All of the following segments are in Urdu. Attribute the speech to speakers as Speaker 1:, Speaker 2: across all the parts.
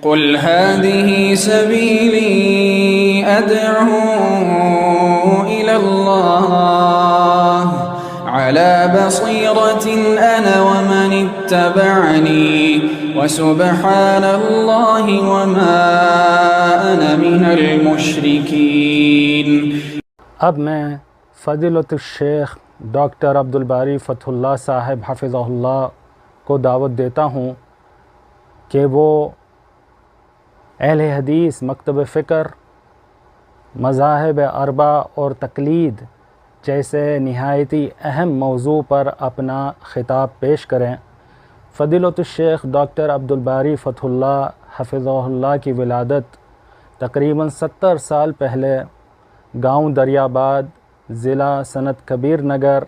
Speaker 1: قل هذه سبيلي أدعو إلى الله على بصيرة أنا ومن اتبعني وسبحان الله وما أنا من المشركين۔
Speaker 2: اب میں فضیلۃ الشیخ ڈاکٹر عبدالباری فتح اللہ صاحب حفظہ اللہ کو دعوت دیتا ہوں کہ وہ اہل حدیث مکتب فکر، مذاہب اربع اور تقلید جیسے نہایتی اہم موضوع پر اپنا خطاب پیش کریں۔ فضیلۃ الشیخ ڈاکٹر عبدالباری فتح اللہ حفظہ اللہ کی ولادت تقریباً 70 سال پہلے گاؤں دریاباد، ضلع صنعت کبیر نگر،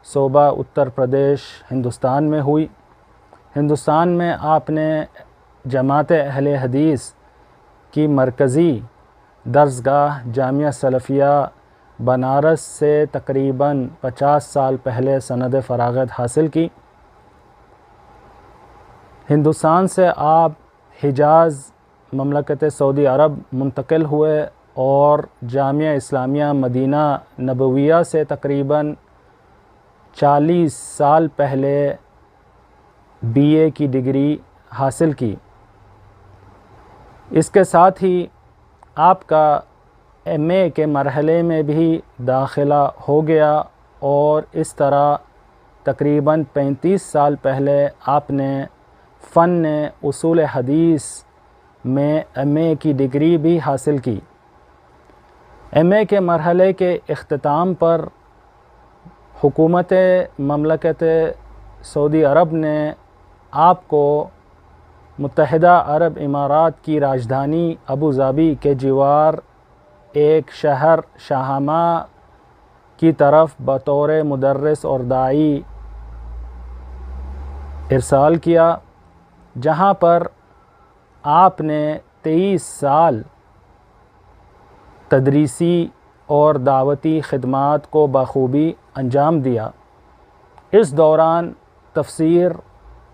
Speaker 2: صوبہ اتر پردیش، ہندوستان میں ہوئی۔ ہندوستان میں آپ نے جماعت اہل حدیث کی مرکزی درسگاہ جامعہ سلفیہ بنارس سے تقریباً 50 سال پہلے سند فراغت حاصل کی۔ ہندوستان سے آپ حجاز مملکت سعودی عرب منتقل ہوئے اور جامعہ اسلامیہ مدینہ نبویہ سے تقریباً 40 سال پہلے BA کی ڈگری حاصل کی۔ اس کے ساتھ ہی آپ کا MA کے مرحلے میں بھی داخلہ ہو گیا اور اس طرح تقریباً 35 سال پہلے آپ نے فن اصول حدیث میں MA کی ڈگری بھی حاصل کی۔ MA کے مرحلے کے اختتام پر حکومت مملکت سعودی عرب نے آپ کو متحدہ عرب امارات کی راجدھانی ابوظہبی کے جوار ایک شہر شاہامہ کی طرف بطور مدرس اور داعی ارسال کیا، جہاں پر آپ نے 23 سال تدریسی اور دعوتی خدمات کو بخوبی انجام دیا۔ اس دوران تفسیر،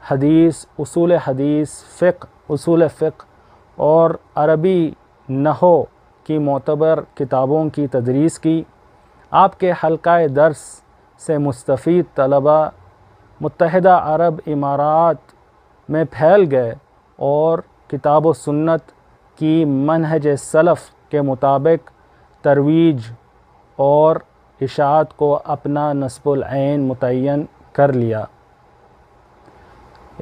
Speaker 2: حدیث، اصول حدیث، اصول فقہ اور عربی نحو کی معتبر کتابوں کی تدریس کی۔ آپ کے حلقہ درس سے مستفید طلباء متحدہ عرب امارات میں پھیل گئے اور کتاب و سنت کی منہج سلف کے مطابق ترویج اور اشاعت کو اپنا نصب العین متعین کر لیا۔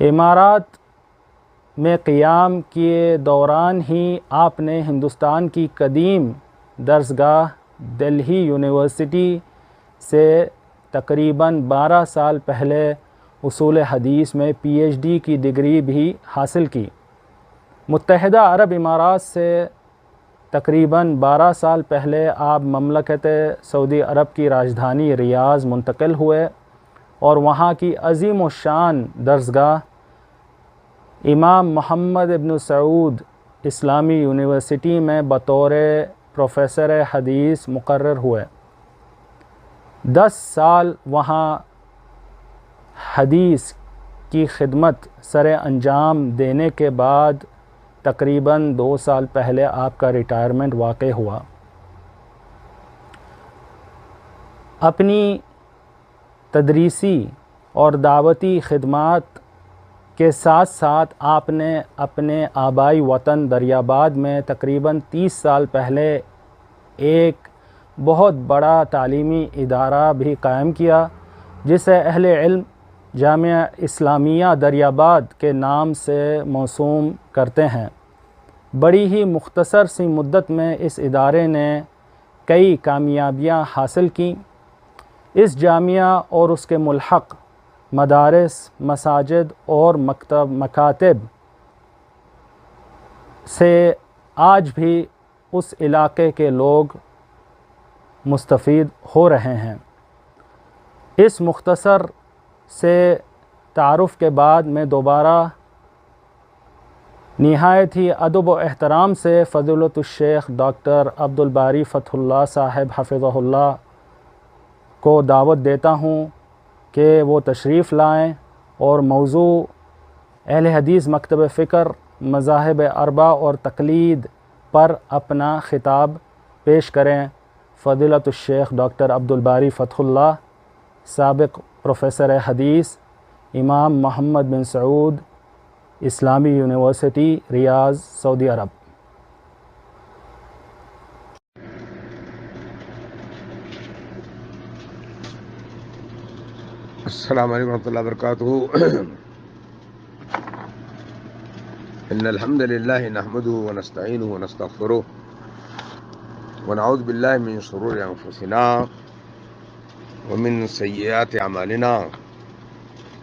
Speaker 2: امارات میں قیام کے دوران ہی آپ نے ہندوستان کی قدیم درسگاہ دلہی یونیورسٹی سے تقریباً 12 سال پہلے اصول حدیث میں PhD کی ڈگری بھی حاصل کی۔ متحدہ عرب امارات سے تقریباً 12 سال پہلے آپ مملکت سعودی عرب کی راجدھانی ریاض منتقل ہوئے اور وہاں کی عظیم الشان درسگاہ امام محمد ابن سعود اسلامی یونیورسٹی میں بطور پروفیسر حدیث مقرر ہوئے۔ 10 سال وہاں حدیث کی خدمت سر انجام دینے کے بعد تقریباً 2 سال پہلے آپ کا ریٹائرمنٹ واقع ہوا۔ اپنی تدریسی اور دعوتی خدمات کے ساتھ ساتھ آپ نے اپنے آبائی وطن دریاباد میں تقریباً 30 سال پہلے ایک بہت بڑا تعلیمی ادارہ بھی قائم کیا، جسے اہل علم جامعہ اسلامیہ دریاباد کے نام سے موسوم کرتے ہیں۔ بڑی ہی مختصر سی مدت میں اس ادارے نے کئی کامیابیاں حاصل کیں۔ اس جامعہ اور اس کے ملحق مدارس، مساجد اور مکاتب سے آج بھی اس علاقے کے لوگ مستفید ہو رہے ہیں۔ اس مختصر سے تعارف کے بعد میں دوبارہ نہایت ہی ادب و احترام سے فضیلۃ الشیخ ڈاکٹر عبدالباری فتح اللہ صاحب حفظہ اللہ کو دعوت دیتا ہوں کہ وہ تشریف لائیں اور موضوع اہل حدیث مکتب فکر مذاہب اربع اور تقلید پر اپنا خطاب پیش کریں۔ فضیلت الشیخ ڈاکٹر عبدالباری فتح اللہ، سابق پروفیسر حدیث، امام محمد بن سعود اسلامی یونیورسٹی ریاض، سعودی عرب۔
Speaker 3: السلام علیکم ورحمۃ اللہ وبرکاتہ۔ ان الحمد للہ نحمده ونستعینه ونستغفره ونعوذ باللہ من شرور انفسنا ومن سیئات اعمالنا،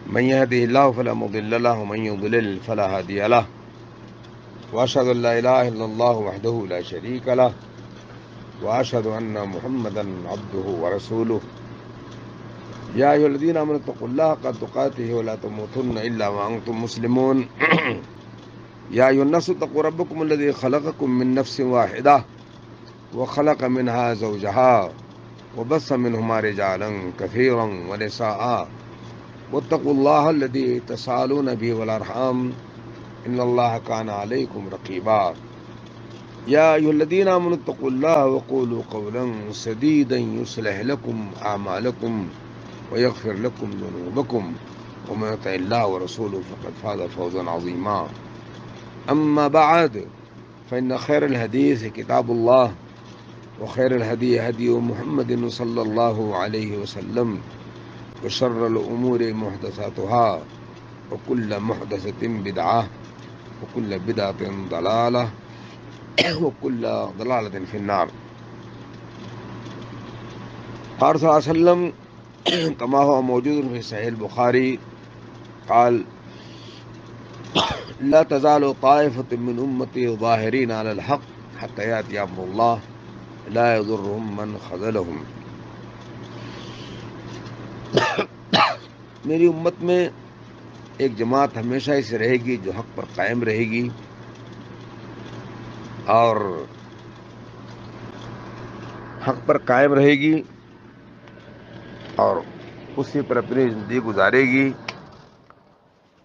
Speaker 3: من يهده الله فلا مضل له ومن يضلل فلا هادي له، واشهد ان لا اله الا الله وحده لا شريك له، واشهد ان محمدا عبده ورسوله۔ یا ایھا الذین آمنوا اتقوا اللہ حق تقاته ولا تموتن الا وانتم مسلمون۔ یا ایھا الناس اتقوا ربکم الذی خلقکم من نفس واحدہ وخلق منها زوجها وبث منهما رجالا كثيرا ونساء واتقوا الله الذي تساءلون به والارحام ان الله كان عليكم رقيبا۔ یا ایھا الذین آمنوا اتقوا اللہ وقولوا قولا سدیدا یصلح لكم اعمالکم ويغفر لكم ذنوبكم ومن يطع الله ورسوله فقد فاز فوزا عظيما۔ أما بعد فإن خير الحديث كتاب الله وخير الهدي هدي محمد صلى الله عليه وسلم وشر الأمور محدثاتها وكل محدثة بدعة وكل بدعة ضلالة وكل ضلالة في النار۔ قال صلى الله عليه وسلم كما هو موجود في صحيح البخاري قال لا تزال طائفة من أمتي ظاهرين على الحق حتى يأتي أمر الله لا يضرهم من خذلهم۔ میری امت میں ایک جماعت ہمیشہ ایسے رہے گی جو حق پر قائم رہے گی اور حق پر قائم رہے گی اور اسی پر اپنی زندگی گزارے گی۔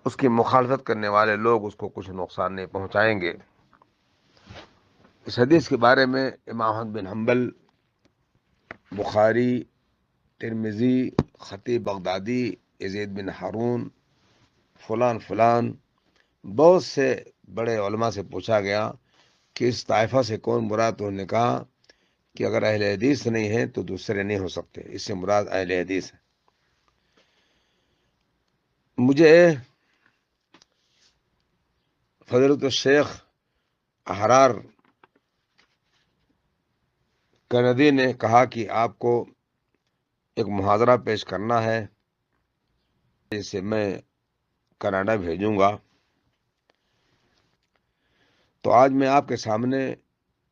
Speaker 3: اس کی مخالفت کرنے والے لوگ اس کو کچھ نقصان نہیں پہنچائیں گے۔ اس حدیث کے بارے میں امام احمد بن حنبل، بخاری، ترمذی، خطیب بغدادی، یزید بن ہارون، فلان فلان بہت سے بڑے علماء سے پوچھا گیا کہ اس طائفہ سے کون مراد؟ انہوں نے کہا کہ اگر اہل حدیث نہیں ہیں تو دوسرے نہیں ہو سکتے، اس سے مراد اہل حدیث ہے۔ مجھے فضیلت الشیخ احرار کندی نے کہا کہ آپ کو ایک محاضرہ پیش کرنا ہے، جسے میں کینیڈا بھیجوں گا۔ تو آج میں آپ کے سامنے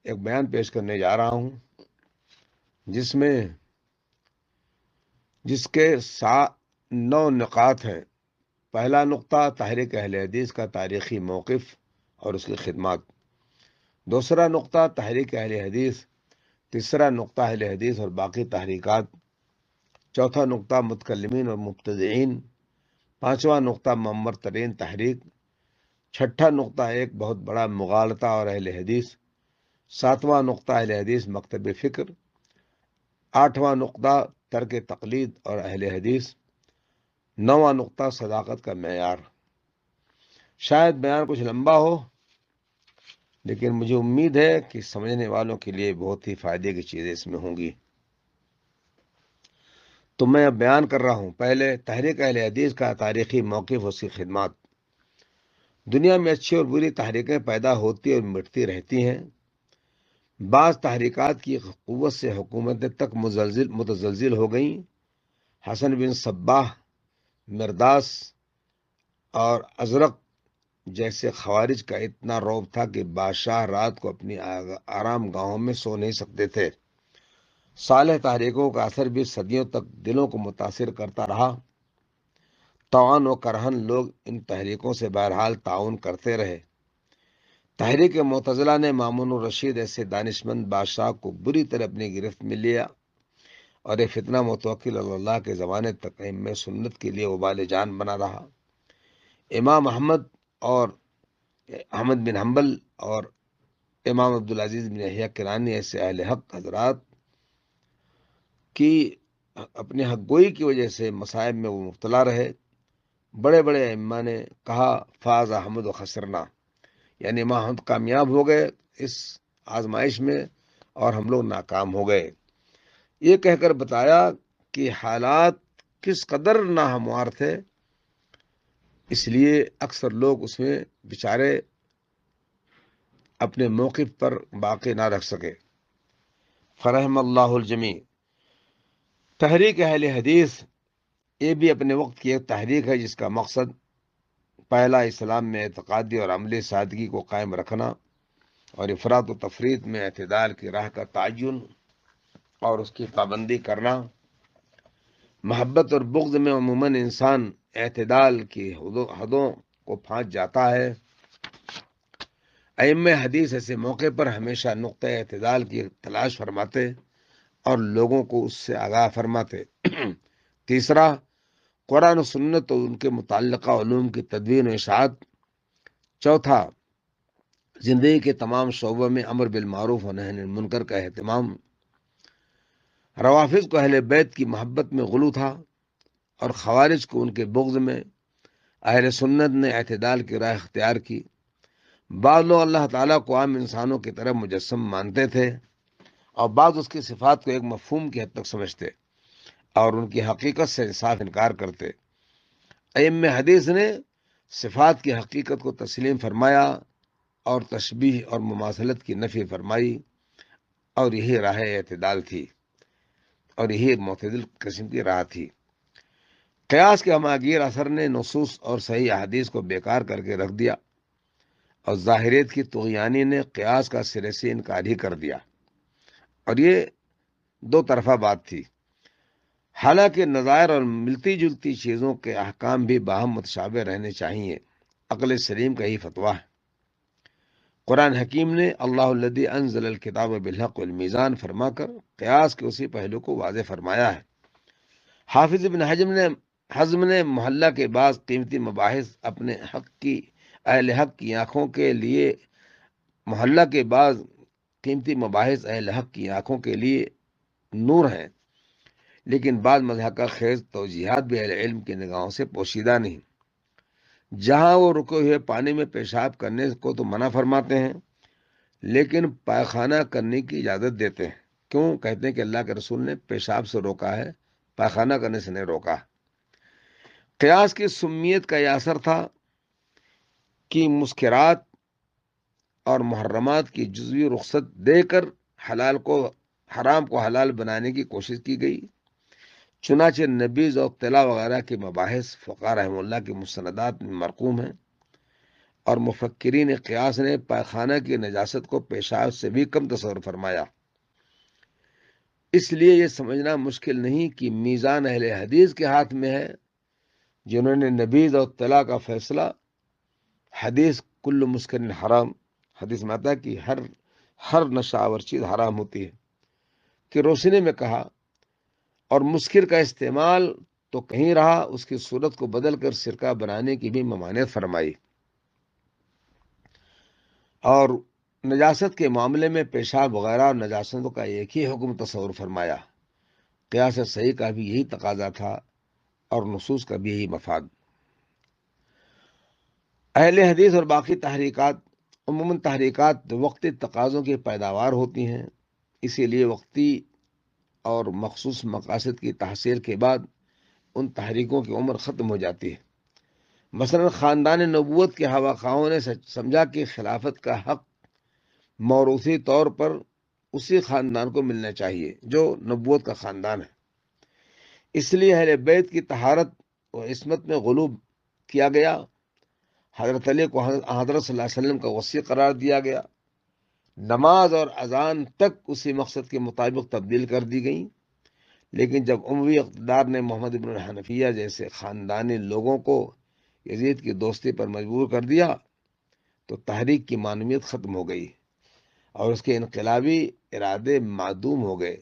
Speaker 3: ایک بیان پیش کرنے جا رہا ہوں جس کے 9 نقاط ہیں۔ پہلا نقطہ تحریک اہل حدیث کا تاریخی موقف اور اس کی خدمات، دوسرا نقطہ تحریک اہل حدیث، تیسرا نقطہ اہل حدیث اور باقی تحریکات، چوتھا نقطہ متکلمین اور مبتدعین، پانچواں نقطہ معمر ترین تحریک، چھٹا نقطہ ایک بہت بڑا مغالطہ اور اہل حدیث، ساتواں نقطہ اہل حدیث مکتب فکر، آٹھواں نقطہ ترک تقلید اور اہل حدیث، نواں نقطہ صداقت کا معیار۔ شاید بیان کچھ لمبا ہو، لیکن مجھے امید ہے کہ سمجھنے والوں کے لیے بہت ہی فائدے کی چیزیں اس میں ہوں گی۔ تو میں اب بیان کر رہا ہوں۔ پہلے تحریک اہل حدیث کا تاریخی موقف، اس کی خدمات۔ دنیا میں اچھی اور بری تحریکیں پیدا ہوتی اور مٹتی رہتی ہیں۔ بعض تحریکات کی قوت سے حکومتیں تک متزلزل ہو گئیں۔ حسن بن صباح، مرداس اور ازرق جیسے خوارج کا اتنا رعب تھا کہ بادشاہ رات کو اپنی آرام گاہوں میں سو نہیں سکتے تھے۔ صالح تحریکوں کا اثر بھی صدیوں تک دلوں کو متاثر کرتا رہا۔ طوعاً و کرہن لوگ ان تحریکوں سے بہرحال تعاون کرتے رہے۔ تحریک معتزلہ نے مامون الرشید ایسے دانشمند بادشاہ کو بری طرح اپنی گرفت میں لیا اور یہ فتنہ متوکل اللہ کے زمانے تک ائمہ سنت کے لیے وبال جان بنا رہا۔ امام احمد اور احمد بن حنبل اور امام عبدالعزیز بن یحییٰ کرانی ایسے اہل حق حضرات کی اپنے حق گوئی کی وجہ سے مصائب میں وہ مبتلا رہے. بڑے بڑے ائمہ نے کہا فاز احمد و خسرنا، یعنی امام احمد کامیاب ہو گئے اس آزمائش میں اور ہم لوگ ناکام ہو گئے. یہ کہہ کر بتایا کہ حالات کس قدر ناہموار تھے، اس لیے اکثر لوگ اس میں بیچارے اپنے موقف پر باقی نہ رکھ سکے. فرحم اللہ الجمیع. تحریک اہل حدیث یہ بھی اپنے وقت کی ایک تحریک ہے جس کا مقصد پہلا اسلام میں اعتقادی اور عملی سادگی کو قائم رکھنا اور افراط و تفریط میں اعتدال کی راہ کا تعین اور اس کی پابندی کرنا. محبت اور بغض میں عموماً انسان اعتدال کی حدوں کو پھانچ جاتا ہے. ائمہ حدیث ایسے موقع پر ہمیشہ نقطہ اعتدال کی تلاش فرماتے اور لوگوں کو اس سے آگاہ فرماتے. تیسرا، قرآن و سنت اور ان کے متعلقہ علوم کی تدوین و اشاعت. چوتھا، زندگی کے تمام شعبوں میں امر بالمعروف و نہی عن المنکر کا اہتمام. روافض کو اہل بیت کی محبت میں غلو تھا اور خوارج کو ان کے بغض میں. اہل سنت نے اعتدال کی راہ اختیار کی. بعض لوگ اللہ تعالیٰ کو عام انسانوں کی طرح مجسم مانتے تھے اور بعض اس کی صفات کو ایک مفہوم کی حد تک سمجھتے اور ان کی حقیقت سے صاف انکار کرتے. ائمہ حدیث نے صفات کی حقیقت کو تسلیم فرمایا اور تشبیہ اور مماثلت کی نفی فرمائی، اور یہی راہ اعتدال تھی اور یہی معتدل قسم کی راہ تھی. قیاس کے ہماگیر اثر نے نصوص اور صحیح احادیث کو بیکار کر کے رکھ دیا اور ظاہریت کی طغیانی نے قیاس کا سرے سے انکار ہی کر دیا، اور یہ دو طرفہ بات تھی. حالانکہ نظائر اور ملتی جلتی چیزوں کے احکام بھی باہم متشابہ رہنے چاہیے. عقل سلیم کا ہی فتویٰ ہے. قرآن حکیم نے اللہ الذی انزل الکتاب بالحق والمیزان فرما کر قیاس کے اسی پہلو کو واضح فرمایا ہے. حافظ ابن حزم نے محلہ کے بعض قیمتی مباحث اپنے اہل حق کی آنکھوں کے لیے محلہ کے بعض قیمتی مباحث اہل حق کی آنکھوں کے لیے نور ہیں، لیکن بعض مضحکہ خیز توجیحات بھی اہل علم کی نگاہوں سے پوشیدہ نہیں. جہاں وہ رکے ہوئے پانی میں پیشاب کرنے کو تو منع فرماتے ہیں لیکن پائخانہ کرنے کی اجازت دیتے ہیں. کیوں؟ کہتے ہیں کہ اللہ کے رسول نے پیشاب سے روکا ہے، پائخانہ کرنے سے نہیں روکا. قیاس کی سمیت کا یہ اثر تھا کہ مسکرات اور محرمات کی جزوی رخصت دے کر حرام کو حلال بنانے کی کوشش کی گئی. چنانچہ نبیذ اور طلا وغیرہ کے مباحث فقہاء رحمہ اللہ کی مستندات میں مرقوم ہیں، اور مفکرین قیاس نے پائخانہ کی نجاست کو پیشاب سے بھی کم تصور فرمایا. اس لیے یہ سمجھنا مشکل نہیں کہ میزان اہل حدیث کے ہاتھ میں ہے، جنہوں نے نبیذ اور طلا کا فیصلہ حدیث کل مسکر حرام، حدیث میں آتا ہے کہ ہر نشہ آور چیز حرام ہوتی ہے، کہ روشنی میں کہا، اور مسکر کا استعمال تو کہیں رہا، اس کی صورت کو بدل کر سرکہ بنانے کی بھی ممانعت فرمائی. اور نجاست کے معاملے میں پیشاب وغیرہ اور نجاستوں کا ایک ہی حکم تصور فرمایا. قیاس صحیح کا بھی یہی تقاضا تھا اور نصوص کا بھی یہی مفاد. اہل حدیث اور باقی تحریکات عموماً تحریکات وقتی تقاضوں کی پیداوار ہوتی ہیں، اسی لیے وقتی اور مخصوص مقاصد کی تحصیل کے بعد ان تحریکوں کی عمر ختم ہو جاتی ہے. مثلا خاندان نبوت کے ہوا خواہوں نے سمجھا کہ خلافت کا حق موروثی طور پر اسی خاندان کو ملنا چاہیے جو نبوت کا خاندان ہے. اس لیے اہل بیت کی طہارت و عصمت میں غلو کیا گیا. حضرت علی کو حضرت صلی اللہ علیہ وسلم کا وصی قرار دیا گیا. نماز اور اذان تک اسی مقصد کے مطابق تبدیل کر دی گئیں. لیکن جب اموی اقتدار نے محمد ابن الحنفیہ جیسے خاندانی لوگوں کو یزید کی دوستی پر مجبور کر دیا تو تحریک کی معنویت ختم ہو گئی اور اس کے انقلابی ارادے معدوم ہو گئے.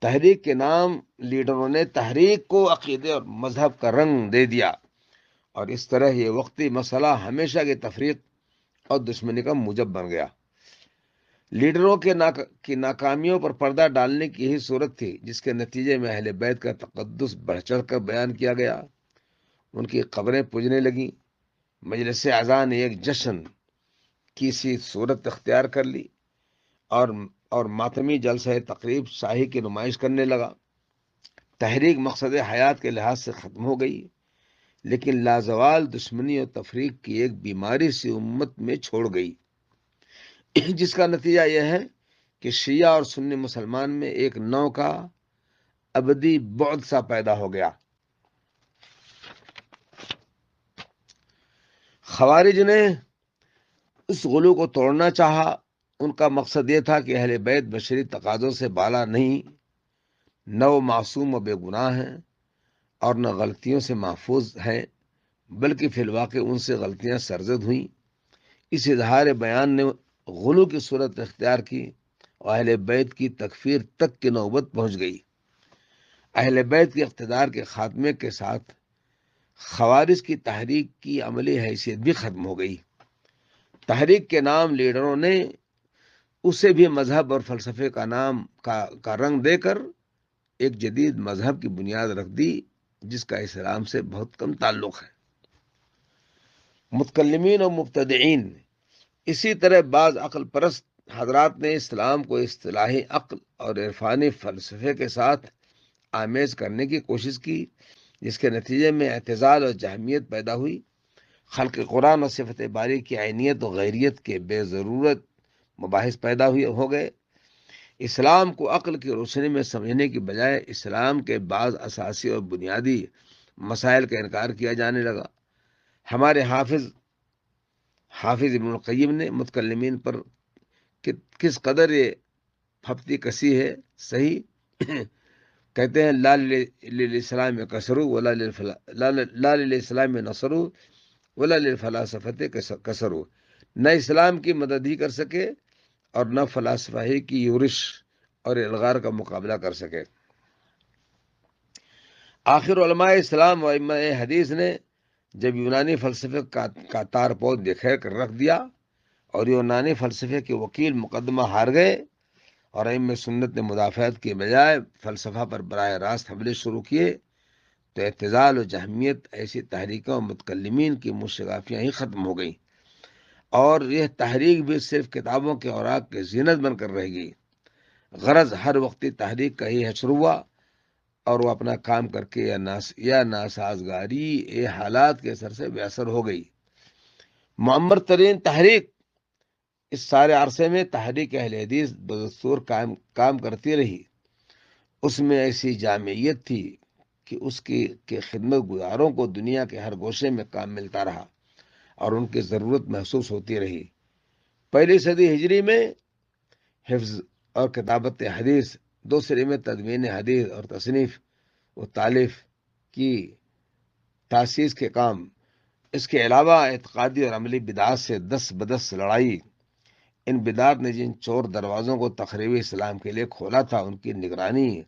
Speaker 3: تحریک کے نام لیڈروں نے تحریک کو عقیدے اور مذہب کا رنگ دے دیا، اور اس طرح یہ وقتی مسئلہ ہمیشہ کی تفریق اور دشمنی کا موجب بن گیا۔ لیڈروں کی ناکامیوں پر پردہ ڈالنے کی یہی صورت تھی جس کے نتیجے میں اہل بیت کا تقدس بڑھ چڑھ کر بیان کیا گیا، ان کی قبریں پوجنے لگیں، مجلس اذان نے ایک جشن کی سی صورت اختیار کر لی اور ماتمی جلسہ تقریب شاہی کی نمائش کرنے لگا۔ تحریک مقصد حیات کے لحاظ سے ختم ہو گئی، لیکن لازوال دشمنی اور تفریق کی ایک بیماری سی امت میں چھوڑ گئی، جس کا نتیجہ یہ ہے کہ شیعہ اور سنی مسلمان میں ایک نوع کا ابدی بعد سا پیدا ہو گیا۔ خوارج نے اس غلو کو توڑنا چاہا۔ ان کا مقصد یہ تھا کہ اہل بیت بشری تقاضوں سے بالا نہیں، نہ وہ معصوم و بے گناہ ہیں اور نہ غلطیوں سے محفوظ ہیں، بلکہ فی الواقع ان سے غلطیاں سرزد ہوئیں۔ اس اظہار بیان نے غلو کی صورت اختیار کی اور اہل بیت کی تکفیر تک کی نوبت پہنچ گئی۔ اہل بیت کے اقتدار کے خاتمے کے ساتھ خوارج کی تحریک کی عملی حیثیت بھی ختم ہو گئی۔ تحریک کے نام لیڈروں نے اسے بھی مذہب اور فلسفے کا رنگ دے کر ایک جدید مذہب کی بنیاد رکھ دی جس کا اسلام سے بہت کم تعلق ہے۔ متکلمین اور مبتدعین، اسی طرح بعض عقل پرست حضرات نے اسلام کو اصطلاحی عقل اور عرفانی فلسفے کے ساتھ آمیز کرنے کی کوشش کی، جس کے نتیجے میں اعتزال اور جہمیت پیدا ہوئی۔ خلق قرآن اور صفت باری کی عینیت و غیریت کے بے ضرورت مباحث پیدا ہو گئے۔ اسلام کو عقل کی روشنی میں سمجھنے کی بجائے اسلام کے بعض اساسی اور بنیادی مسائل کا انکار کیا جانے لگا۔ ہمارے حافظ ابن القیم نے متکلمین پر کس قدر یہ پھپتی کسی ہے صحیح کہتے ہیں، لا للاسلام کسرو ولا للاسلام نصرو ولا للفلاسفہ کسرو، نہ اسلام کی مدد ہی کر سکے اور نہ فلاسفہ ہی کی یورش اور الغار کا مقابلہ کر سکے۔ آخر علماء اسلام و ائمہ حدیث نے جب یونانی فلسفے کا تار پود بکھیر کر رکھ دیا اور یونانی فلسفے کے وکیل مقدمہ ہار گئے اور ائمہ سنت نے مدافعت کے بجائے فلسفہ پر براہ راست حملے شروع کیے، تو اعتزال و جہمیت ایسی تحریکوں اور متکلمین کی مشگافیاں ہی ختم ہو گئیں، اور یہ تحریک بھی صرف کتابوں کے اوراق کی زینت بن کر رہ گئی۔ غرض ہر وقتی تحریک کا ہی حشر ہوا اور وہ اپنا کام کر کے یا ناسازگاری حالات کے اثر سے بے اثر ہو گئی۔ معمر ترین تحریک اس سارے عرصے میں تحریک اہل حدیث بدستور کام کرتی رہی۔ اس میں ایسی جامعیت تھی کہ اس کے خدمت گزاروں کو دنیا کے ہر گوشے میں کام ملتا رہا اور ان کی ضرورت محسوس ہوتی رہی۔ پہلی صدی ہجری میں حفظ اور کتابت حدیث، دوسری میں تدوین حدیث اور تصنیف و تالیف کی تاسیس کے کام، اس کے علاوہ اعتقادی اور عملی بدعات سے دس بدس لڑائی۔ ان بدعات نے جن چور دروازوں کو تخریبی اسلام کے لیے کھولا تھا ان کی نگرانی،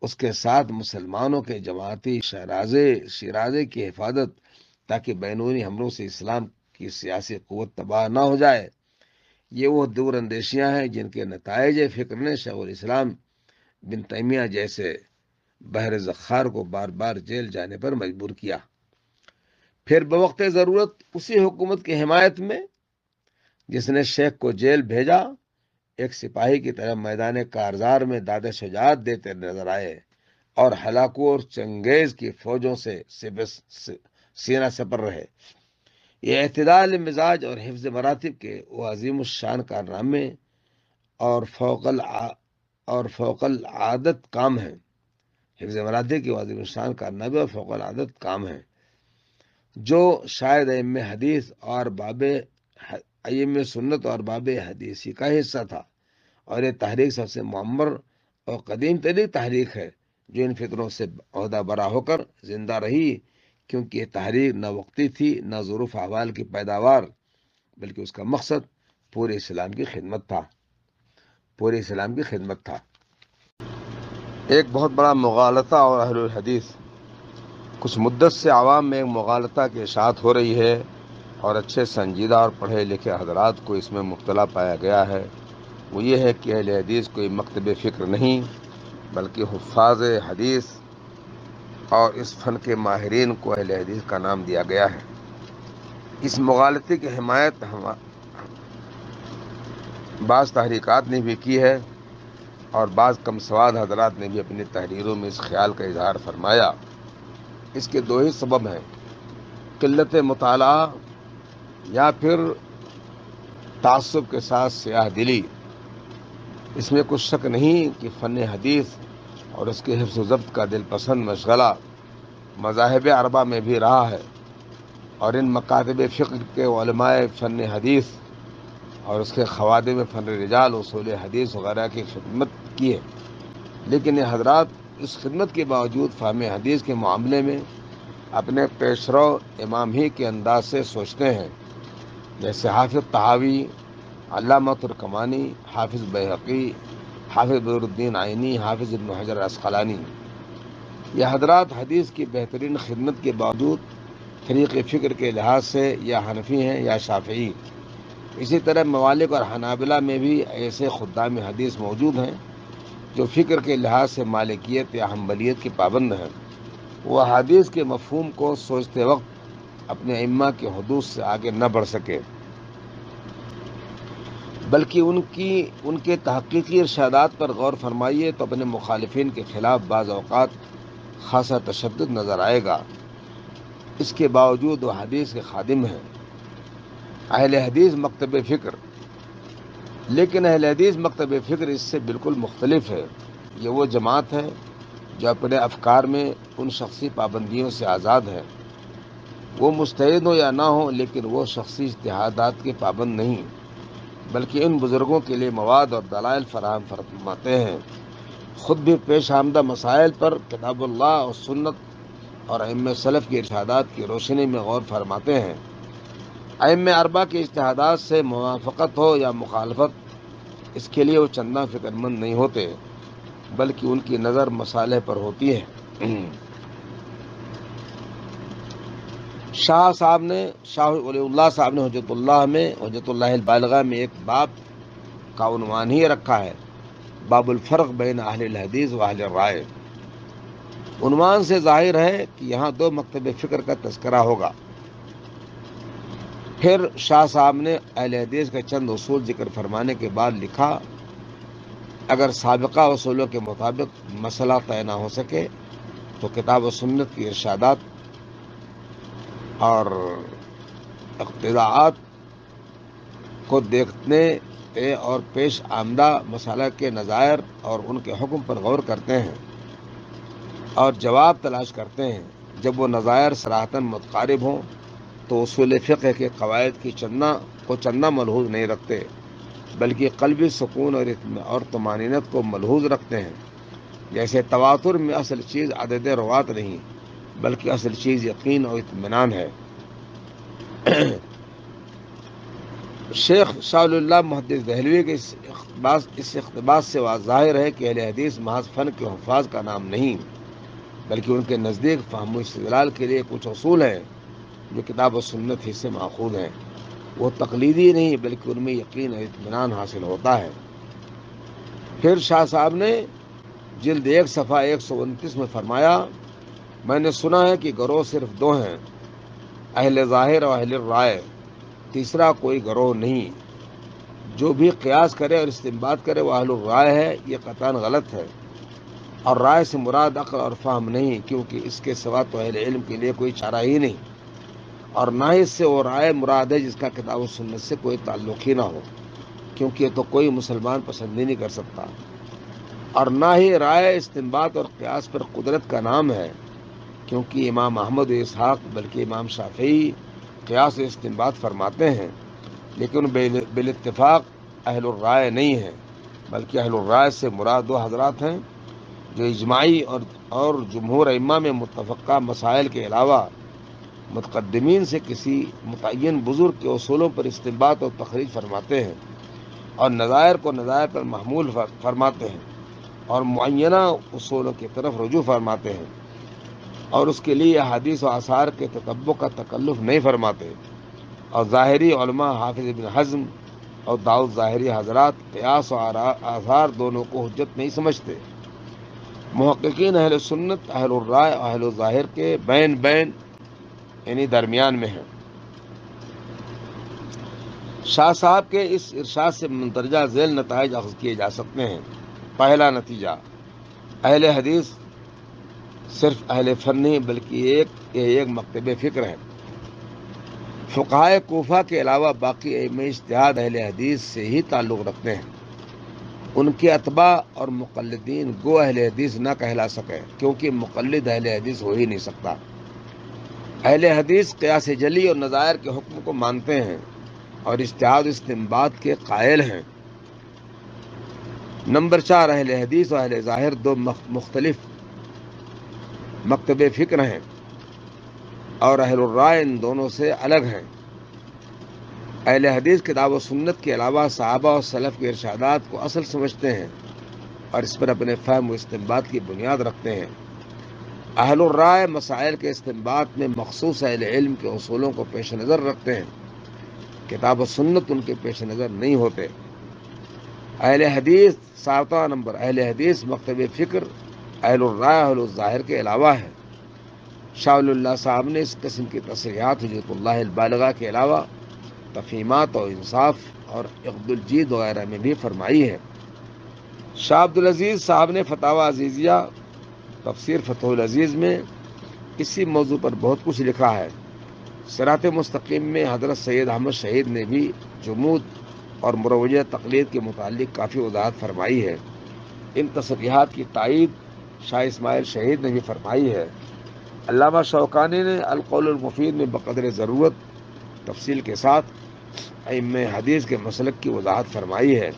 Speaker 3: اس کے ساتھ مسلمانوں کے جماعتی شیرازے کی حفاظت تاکہ بینونی حملوں سے اسلام کی سیاسی قوت تباہ نہ ہو جائے، یہ وہ دور اندیشیاں ہیں جن کے نتائج فکر نے شیخ الاسلام بن تیمیہ جیسے بحر زخار کو بار بار جیل جانے پر مجبور کیا۔ پھر بوقت ضرورت اسی حکومت کی حمایت میں جس نے شیخ کو جیل بھیجا، ایک سپاہی کی طرح میدان کارزار میں داد شجاعت دیتے نظر آئے اور ہلاکو اور چنگیز کی فوجوں سے سینہ سپر رہے۔ یہ اعتدال مزاج اور حفظ مراتب کے وہ عظیم الشان کارنامے اور فوق العادت کام ہیں، حفظ مراتب کے عظیم الشان کارنامے اور فوق العادت کام ہیں جو شاید ائمہ حدیث اور ائمہ سنت اور باب حدیثی کا حصہ تھا، اور یہ تحریک سب سے معمر اور قدیم ترین تحریک ہے جو ان فکروں سے عہدہ برا ہو کر زندہ رہی، کیونکہ یہ تحریک نہ وقتی تھی نہ ظروف احوال کی پیداوار، بلکہ اس کا مقصد پورے اسلام کی خدمت تھا۔ ایک بہت بڑا مغالطہ اور اہل الحدیث، کچھ مدت سے عوام میں ایک مغالطہ کی اشاعت ہو رہی ہے اور اچھے سنجیدہ اور پڑھے لکھے حضرات کو اس میں مبتلا پایا گیا ہے وہ یہ ہے کہ اہل حدیث کوئی مکتب فکر نہیں بلکہ حفاظ حدیث اور اس فن کے ماہرین کو اہل حدیث کا نام دیا گیا ہے۔ اس مغالطے کی حمایت بعض تحریکات نے بھی کی ہے اور بعض کم سواد حضرات نے بھی اپنی تحریروں میں اس خیال کا اظہار فرمایا۔ اس کے دو ہی سبب ہیں، قلت مطالعہ یا پھر تعصب کے ساتھ سیاہ دلی۔ اس میں کچھ شک نہیں کہ فن حدیث اور اس کے حفظ و ضبط کا دل پسند مشغلہ مذاہب اربعہ میں بھی رہا ہے، اور ان مکاتب فقہ کے علماء فن حدیث اور اس کے خوادم فن رجال اصول حدیث وغیرہ کی خدمت کی ہے، لیکن یہ حضرات اس خدمت کے باوجود فہم حدیث کے معاملے میں اپنے پیشرو امام ہی کے انداز سے سوچتے ہیں، جیسے حافظ طحاوی، علامہ ترکمانی، حافظ بیہقی، حافظ بدر الدین عینی، حافظ ابن حجر عسقلانی۔ یہ حضرات حدیث کی بہترین خدمت کے باوجود طریق فکر کے لحاظ سے یا حنفی ہیں یا شافعی۔ اسی طرح موالک اور حنابلہ میں بھی ایسے خدام حدیث موجود ہیں جو فکر کے لحاظ سے مالکیت یا حنبلیت کے پابند ہیں۔ وہ حدیث کے مفہوم کو سوچتے وقت اپنے ائمہ کے حدود سے آگے نہ بڑھ سکے، بلکہ ان کے تحقیقی ارشادات پر غور فرمائیے تو اپنے مخالفین کے خلاف بعض اوقات خاصا تشدد نظر آئے گا۔ اس کے باوجود وہ حدیث کے خادم ہیں، اہل حدیث مکتب فکر۔ لیکن اہل حدیث مکتب فکر اس سے بالکل مختلف ہے۔ یہ وہ جماعت ہے جو اپنے افکار میں ان شخصی پابندیوں سے آزاد ہے۔ وہ مجتہد ہو یا نہ ہو، لیکن وہ شخصی اجتہادات کے پابند نہیں، بلکہ ان بزرگوں کے لیے مواد اور دلائل فراہم فرماتے ہیں۔ خود بھی پیش آمدہ مسائل پر کتاب اللہ اور سنت اور ائمہ سلف کی ارشادات کی روشنی میں غور فرماتے ہیں۔ ائمہ اربعہ کے اجتہادات سے موافقت ہو یا مخالفت، اس کے لیے وہ چندہ فکر مند نہیں ہوتے، بلکہ ان کی نظر مصالح پر ہوتی ہے۔ شاہ ولی اللہ صاحب نے حجت اللہ البالغہ میں ایک باب کا عنوان ہی رکھا ہے، باب الفرق بین اہل الحدیث و اہل الرائے۔ عنوان سے ظاہر ہے کہ یہاں دو مکتب فکر کا تذکرہ ہوگا۔ پھر شاہ صاحب نے اہل حدیث کے چند اصول ذکر فرمانے کے بعد لکھا، اگر سابقہ اصولوں کے مطابق مسئلہ طے نہ ہو سکے تو کتاب و سنت کی ارشادات اور اقتضاءات کو دیکھتے اور پیش آمدہ مسئلہ کے نظائر اور ان کے حکم پر غور کرتے ہیں اور جواب تلاش کرتے ہیں۔ جب وہ نظائر صراحتاً متقارب ہوں تو اصول فقہ کے قواعد کی چندہ ملحوظ نہیں رکھتے، بلکہ قلبی سکون اور طمانینت کو ملحوظ رکھتے ہیں۔ جیسے تواتر میں اصل چیز عدد روات نہیں، بلکہ اصل چیز یقین اور اطمینان ہے۔ شیخ شاہ ولی اللہ محدث دہلوی کے اس اقتباس سے ظاہر ہے کہ اہل حدیث محض فن کے حفاظ کا نام نہیں، بلکہ ان کے نزدیک فہم و استدلال کے لیے کچھ اصول ہیں جو کتاب و سنت ہی سے ماخوذ ہیں۔ وہ تقلیدی نہیں، بلکہ ان میں یقین اور اطمینان حاصل ہوتا ہے۔ پھر شاہ صاحب نے جلد 1 صفحہ 129 میں فرمایا، میں نے سنا ہے کہ گروہ صرف دو ہیں، اہل ظاہر اور اہل رائے، تیسرا کوئی گروہ نہیں۔ جو بھی قیاس کرے اور استنباط کرے وہ اہل الرائے ہے، یہ قطعاً غلط ہے، اور رائے سے مراد عقل اور فہم نہیں، کیونکہ اس کے سوا تو اہل علم کے لیے کوئی چارہ ہی نہیں، اور نہ ہی اس سے وہ رائے مراد ہے جس کا کتاب و سنت سے کوئی تعلق ہی نہ ہو، کیونکہ یہ تو کوئی مسلمان پسند ہی نہیں کر سکتا، اور نہ ہی رائے استنباط اور قیاس پر قدرت کا نام ہے، کیونکہ امام احمد و اسحاق بلکہ امام شافعی قیاس و استنباط فرماتے ہیں، لیکن بالاتفاق اہل الرائے نہیں ہیں، بلکہ اہل الرائے سے مراد دو حضرات ہیں جو اجماعی اور جمہور ائمہ میں متفقہ مسائل کے علاوہ متقدمین سے کسی متعین بزرگ کے اصولوں پر استنباط اور تخریج فرماتے ہیں، اور نظائر کو نظائر پر محمول فرماتے ہیں، اور معینہ اصولوں کی طرف رجوع فرماتے ہیں، اور اس کے لیے احادیث و آثار کے تتبع کا تکلف نہیں فرماتے۔ اور ظاہری علماء حافظ ابن حزم اور داؤد ظاہری حضرات قیاس اور آثار دونوں کو حجت نہیں سمجھتے۔ محققین اہل سنت اہل الرائے اور اہل الظاہر کے بین یعنی درمیان میں ہیں۔ شاہ صاحب کے اس ارشاد سے مندرجہ ذیل نتائج اخذ کیے جا سکتے ہیں۔ پہلا نتیجہ، اہل حدیث صرف اہل فن نہیں بلکہ ایک مکتب فکر ہے۔ فقہائے کوفہ کے علاوہ باقی ائمہ اجتہاد اہل حدیث سے ہی تعلق رکھتے ہیں۔ ان کے اتباع اور مقلدین گو اہل حدیث نہ کہلا سکے، کیونکہ مقلد اہل حدیث ہو ہی نہیں سکتا۔ اہل حدیث قیاس جلی اور نظائر کے حکم کو مانتے ہیں اور اجتہاد و استنباط کے قائل ہیں۔ نمبر 4، اہل حدیث اور اہل ظاہر دو مختلف مکتب فکر ہیں اور اہل الرائے ان دونوں سے الگ ہیں۔ اہل حدیث کتاب و سنت کے علاوہ صحابہ اور سلف کے ارشادات کو اصل سمجھتے ہیں اور اس پر اپنے فہم و استنباط کی بنیاد رکھتے ہیں۔ اہل الرائے مسائل کے استنباط میں مخصوص اہل علم کے اصولوں کو پیش نظر رکھتے ہیں، کتاب و سنت ان کے پیش نظر نہیں ہوتے۔ اہل حدیث 7واں نمبر، اہل حدیث مکتب فکر اہل الرائے اہل الظاہر کے علاوہ ہے۔ شاہ ولی اللہ صاحب نے اس قسم کی تصریحات حجت اللہ البالغہ کے علاوہ تفہیمات اور انصاف اور عقد الجید وغیرہ میں بھی فرمائی ہے۔ شاہ عبدالعزیز صاحب نے فتاوی عزیزیہ تفسیر فتح العزیز میں اسی موضوع پر بہت کچھ لکھا ہے۔ صراط مستقیم میں حضرت سید احمد شہید نے بھی جمود اور مروجہ تقلید کے متعلق کافی وضاحت فرمائی ہے۔ ان تصریحات کی تائید شاہ اسماعیل شہید نے بھی فرمائی ہے۔ علامہ شوکانی نے القول المفید میں بقدر ضرورت تفصیل کے ساتھ ائمہ حدیث کے مسلک کی وضاحت فرمائی ہے۔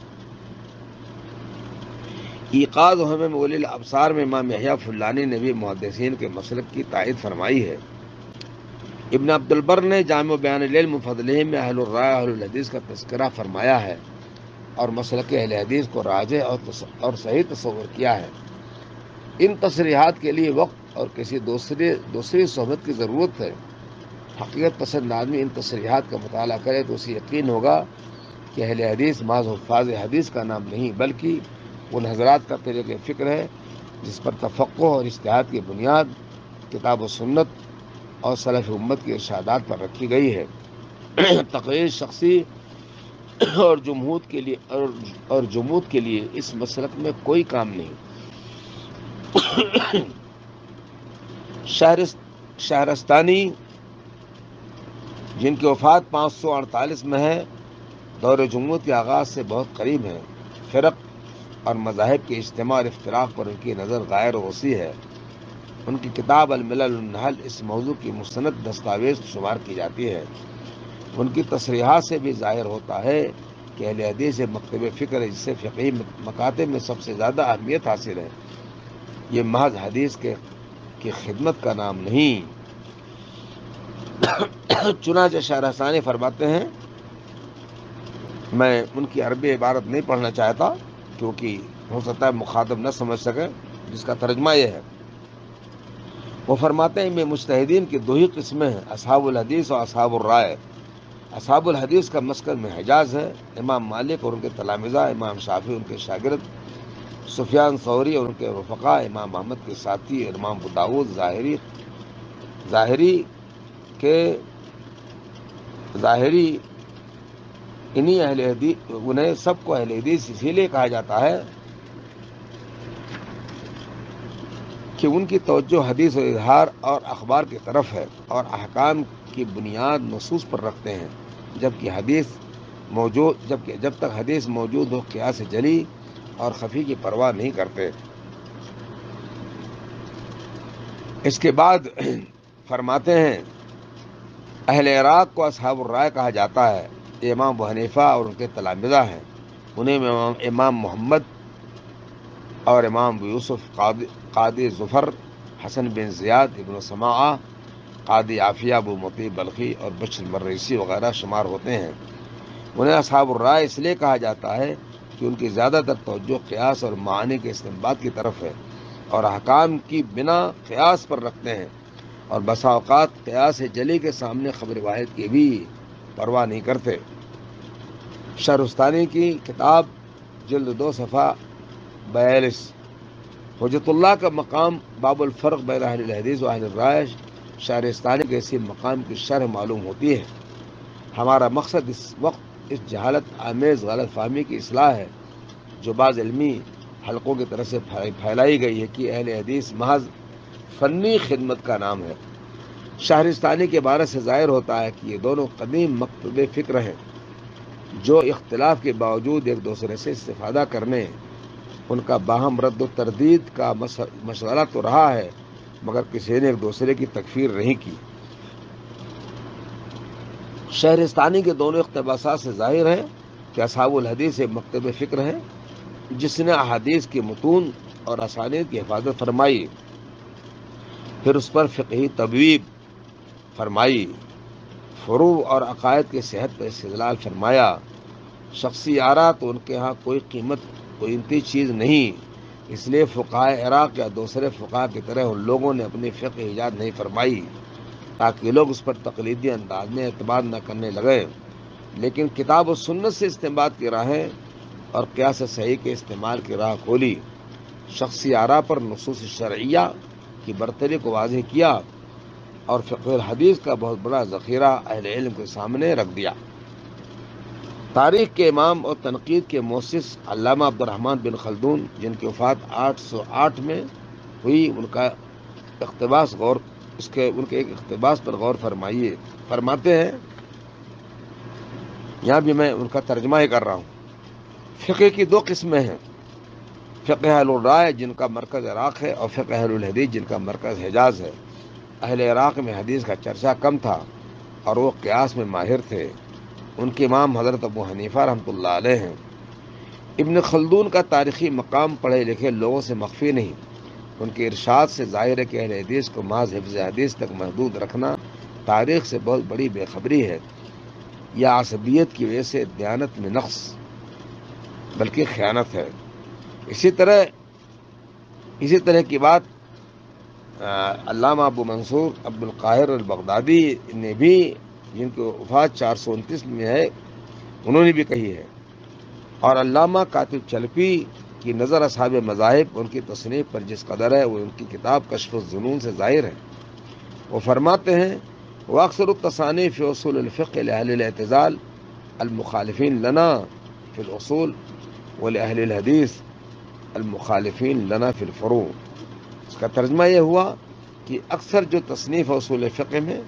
Speaker 3: ایقاظ و ہمم اولی الابصار میں امام یحییٰ فلانی نے بھی محدثین کے مسلک کی تائید فرمائی ہے۔ ابن عبد البر نے جامع بیان العلم و فضلہ میں اہل الرائے اہل الحدیث کا تذکرہ فرمایا ہے اور مسلک اہل حدیث کو راجح اور صحیح تصور کیا ہے۔ ان تصریحات کے لیے وقت اور کسی دوسری صحبت کی ضرورت ہے۔ حقیقت پسند آدمی ان تصریحات کا مطالعہ کرے تو اسے یقین ہوگا کہ اہل حدیث محض حفاظ حدیث کا نام نہیں بلکہ ان حضرات کا طریقہ فکر ہے جس پر تفقہ اور اجتہاد کی بنیاد کتاب و سنت اور سلف امت کے ارشادات پر رکھی گئی ہے۔ تقریر شخصی اور جمود کے لیے اس مسلک میں کوئی کام نہیں۔ شہرستانی جن کی وفات 548 میں ہے، دور جمود کے آغاز سے بہت قریب ہیں۔ فرق اور مذاہب کے اجتماع اور افتراق پر ان کی نظر غیر وسیع ہے۔ ان کی کتاب الملل النحل اس موضوع کی مستند دستاویز شمار کی جاتی ہے۔ ان کی تصریحات سے بھی ظاہر ہوتا ہے کہ اہل حدیث مکتب فکر ہے جس سے فقہی مکاتب میں سب سے زیادہ اہمیت حاصل ہے۔ یہ محض حدیث کی خدمت کا نام نہیں۔ چنانچہ شہرستانی فرماتے ہیں، میں ان کی عربی عبارت نہیں پڑھنا چاہتا کیونکہ ہو سکتا ہے مخاطب نہ سمجھ سکے، جس کا ترجمہ یہ ہے۔ وہ فرماتے ہیں میں مجتہدین کی دو ہی قسمیں ہیں، اصحاب الحدیث اور اصحاب الرائے۔ اصحاب الحدیث کا مسکن میں حجاز ہے، امام مالک اور ان کے تلامذہ، امام شافعی ان کے شاگرد، سفیان ثوری اور ان کے رفقا، امام احمد کے ساتھی، امام ابو داؤد، ظاہری انہی اہل حدیث، انہیں سب کو اہل حدیث اسی لیے کہا جاتا ہے کہ ان کی توجہ حدیث و اظہار اور اخبار کی طرف ہے اور احکام کی بنیاد نصوص پر رکھتے ہیں، جب تک حدیث موجود ہو قیاس جلی اور خفی کی پرواہ نہیں کرتے۔ اس کے بعد فرماتے ہیں اہل عراق کو اصحاب الرائے کہا جاتا ہے، یہ امام ابو حنیفہ اور ان کے تلامذہ ہیں، انہیں امام محمد اور امام ابو یوسف، قاضی ظفر، حسن بن زیاد، ابن سماعہ، قاضی عافیہ، ابو مطیع بلخی اور بشر المریسی وغیرہ شمار ہوتے ہیں۔ انہیں اصحاب الرائے اس لیے کہا جاتا ہے کہ ان کی زیادہ تر توجہ قیاس اور معانی کے استنباط کی طرف ہے اور احکام کی بنا قیاس پر رکھتے ہیں، اور بسا اوقات قیاس جلی کے سامنے خبر واحد کی بھی پرواہ نہیں کرتے۔ شہرستانی کی کتاب جلد 2 صفحہ 42۔ حجت اللہ کا مقام باب الفرق بین اہل الحدیث و اہل الرائے شہرستانی کے اسی مقام کی شرح معلوم ہوتی ہے۔ ہمارا مقصد اس وقت اس جہالت آمیز غلط فہمی کی اصلاح ہے جو بعض علمی حلقوں کی طرف سے پھیلائی گئی ہے کہ اہل حدیث محض فنی خدمت کا نام ہے۔ شہرستانی کے بارے سے ظاہر ہوتا ہے کہ یہ دونوں قدیم مکتوب فکر ہیں جو اختلاف کے باوجود ایک دوسرے سے استفادہ کرنے، ان کا باہم رد و تردید کا مشغلہ تو رہا ہے مگر کسی نے ایک دوسرے کی تکفیر نہیں کی۔ شہرستانی کے دونوں اقتباسات سے ظاہر ہے کہ اصحاب الحدیث ایک مکتب فکر ہے جس نے احادیث کی متون اور اسانید کی حفاظت فرمائی، پھر اس پر فقہی تبویب فرمائی، فروع اور عقائد کی صحت پر استدلال فرمایا۔ شخصی آرا تو ان کے ہاں کوئی قیمتی چیز نہیں، اس لیے فقہائے عراق یا دوسرے فقہا کی طرح ان لوگوں نے اپنی فقہ ایجاد نہیں فرمائی تاکہ لوگ اس پر تقلیدی انداز میں اعتماد نہ کرنے لگے، لیکن کتاب و سنت سے استنباط کی راہیں اور قیاس صحیح کے استعمال کی راہ کھولی۔ شخصی آرا پر نصوص شرعیہ کی برتری کو واضح کیا اور فقہ الحدیث کا بہت بڑا ذخیرہ اہل علم کے سامنے رکھ دیا۔ تاریخ کے امام اور تنقید کے مؤسس علامہ عبد الرحمن بن خلدون جن کی وفات 808 میں ہوئی، ان کے ایک اقتباس پر غور فرمائیے۔ فرماتے ہیں، یہاں بھی میں ان کا ترجمہ ہی کر رہا ہوں، فقہ کی 2 قسمیں ہیں، فقہ اہل الرائے جن کا مرکز عراق ہے اور فقہ اہل الحدیث جن کا مرکز حجاز ہے۔ اہل عراق میں حدیث کا چرچا کم تھا اور وہ قیاس میں ماہر تھے، ان کے امام حضرت ابو حنیفہ رحمۃ اللہ علیہ ہیں۔ ابن خلدون کا تاریخی مقام پڑھے لکھے لوگوں سے مخفی نہیں، ان کے ارشاد سے ظاہر ہے کہ اہل حدیث کو محض حفظ حدیث تک محدود رکھنا تاریخ سے بہت بڑی بے خبری ہے یا عصبیت کی وجہ سے دیانت میں نقص بلکہ خیانت ہے۔ اسی طرح کی بات علامہ ابو منصور عبد القاہر البغدادی نے بھی، جن کی وفات 429 میں ہے، انہوں نے بھی کہی ہے، اور علامہ کاتب چلپی کی نظر اصحاب مذاہب ان کی تصنیف پر جس قدر ہے وہ ان کی کتاب کشف الظنون سے ظاہر ہے۔ وہ فرماتے ہیں، واکثر التصانیف فی اصول الفقہ لأہل الاعتزال المخالفین لنا فی الاصول ولأہل الحدیث المخالفین لنا فی الفروع۔ اس کا ترجمہ یہ ہوا کہ اکثر جو تصنیف اصول فقہ میں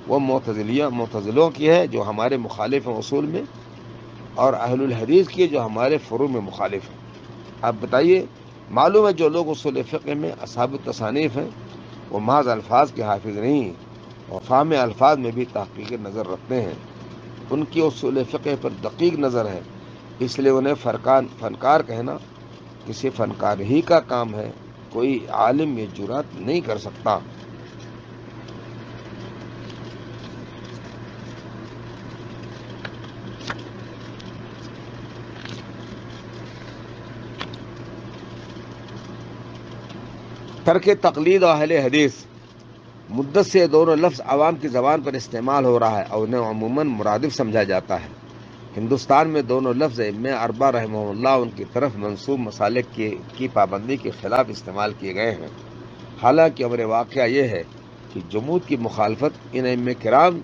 Speaker 3: وہ معتزلوں کی ہے جو ہمارے مخالف ہیں اصول میں، اور اہل الحدیث کی جو ہمارے فروع میں مخالف ہیں۔ آپ بتائیے، معلوم ہے جو لوگ اصول فقہ میں اصحاب التصانیف ہیں وہ محض الفاظ کے حافظ نہیں اور فہم الفاظ میں بھی تحقیق نظر رکھتے ہیں، ان کی اصول فقہ پر دقیق نظر ہے، اس لیے انہیں فنکار کہنا کسی فنکار ہی کا کام ہے، کوئی عالم یہ جرات نہیں کر سکتا۔ ترک تقلید و اہل حدیث، مدت سے دونوں لفظ عوام کی زبان پر استعمال ہو رہا ہے اور انہیں عموماً مرادف سمجھا جاتا ہے۔ ہندوستان میں دونوں لفظ ائمہ اربعہ رحمہ اللہ ان کی طرف منسوب مسالک کی پابندی کے خلاف استعمال کیے گئے ہیں، حالانکہ امر واقعہ یہ ہے کہ جمود کی مخالفت ان ائمہ کرام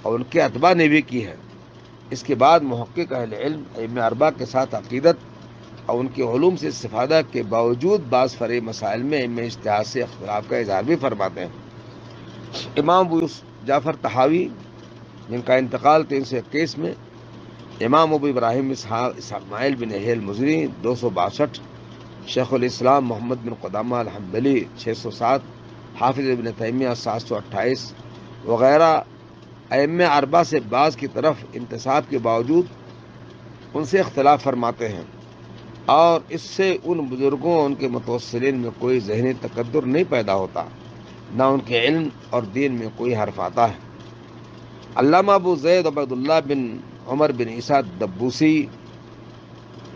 Speaker 3: اور ان کے اتباع نے بھی کی ہے۔ اس کے بعد محقق اہل علم ائمہ اربعہ کے ساتھ عقیدت اور ان کے علوم سے استفادہ کے باوجود بعض فرعی مسائل میں ائمہ اجتہاد سے اختلاف کا اظہار بھی فرماتے ہیں۔ امام ابو جعفر طحاوی جن کا انتقال 321 میں، امام ابو ابراہیم اسماعیل بن یحییٰ المزنی 262، شیخ الاسلام محمد بن قدامہ الحنبلی 607، حافظ ابن تیمیہ 728 وغیرہ ائمہ اربعہ سے بعض کی طرف انتساب کے باوجود ان سے اختلاف فرماتے ہیں، اور اس سے ان بزرگوں اور ان کے متوسلین میں کوئی ذہنی تقدر نہیں پیدا ہوتا، نہ ان کے علم اور دین میں کوئی حرف آتا ہے۔ علامہ ابو زید عبید اللہ بن عمر بن عیسیٰ دبوسی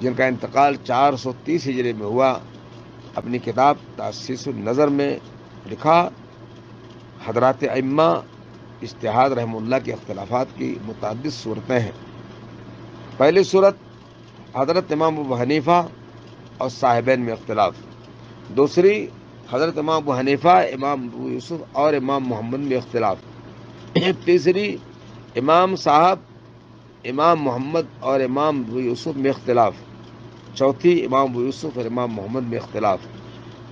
Speaker 3: جن کا انتقال 430 ہجری میں ہوا، اپنی کتاب تاسیس النظر میں لکھا، حضرات ائمہ اجتہاد رحمہ اللہ کے اختلافات کی متعدد صورتیں ہیں۔ پہلی صورت حضرت امام ابو حنیفہ اور صاحبین میں اختلاف، دوسری حضرت امام ابو حنیفہ، امام ابو یوسف اور امام محمد میں اختلاف، تیسری امام صاحب، امام محمد اور امام ابو یوسف میں اختلاف، چوتھی امام ابو یوسف اور امام محمد میں اختلاف،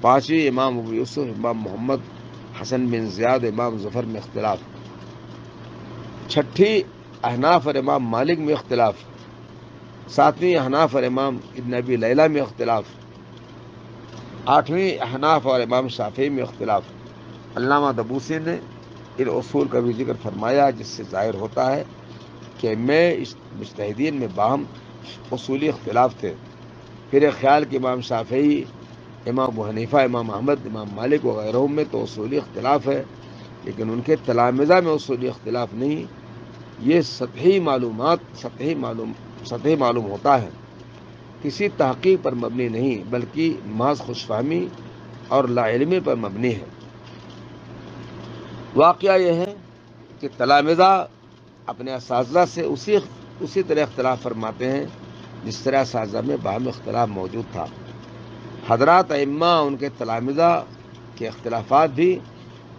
Speaker 3: پانچویں امام ابو یوسف، امام محمد، حسن بن زیاد، امام ظفر میں اختلاف، چھٹی احناف اور امام مالک میں اختلاف، ساتویں احناف اور امام ابن ابی لیلہ میں اختلاف، آٹھویں احناف اور امام شافعی میں اختلاف۔ علامہ دبوسی نے ان اصول کا بھی ذکر فرمایا، جس سے ظاہر ہوتا ہے کہ مجتہدین میں باہم اصولی اختلاف تھے۔ پھر ایک خیال کہ امام شافعی، امام ابو حنیفہ، امام احمد، امام مالک وغیرہ میں تو اصولی اختلاف ہے، لیکن ان کے تلامذہ میں اصولی اختلاف نہیں۔ یہ سطحی معلوم ہوتا ہے، کسی تحقیق پر مبنی نہیں، بلکہ محض خوش فہمی اور لا علمی پر مبنی ہے۔ واقعہ یہ ہے کہ تلامذہ اپنے اساتذہ سے اسی طرح اختلاف فرماتے ہیں جس طرح اساتذہ میں باہم اختلاف موجود تھا۔ حضرات ائمہ، ان کے تلامذہ کے اختلافات بھی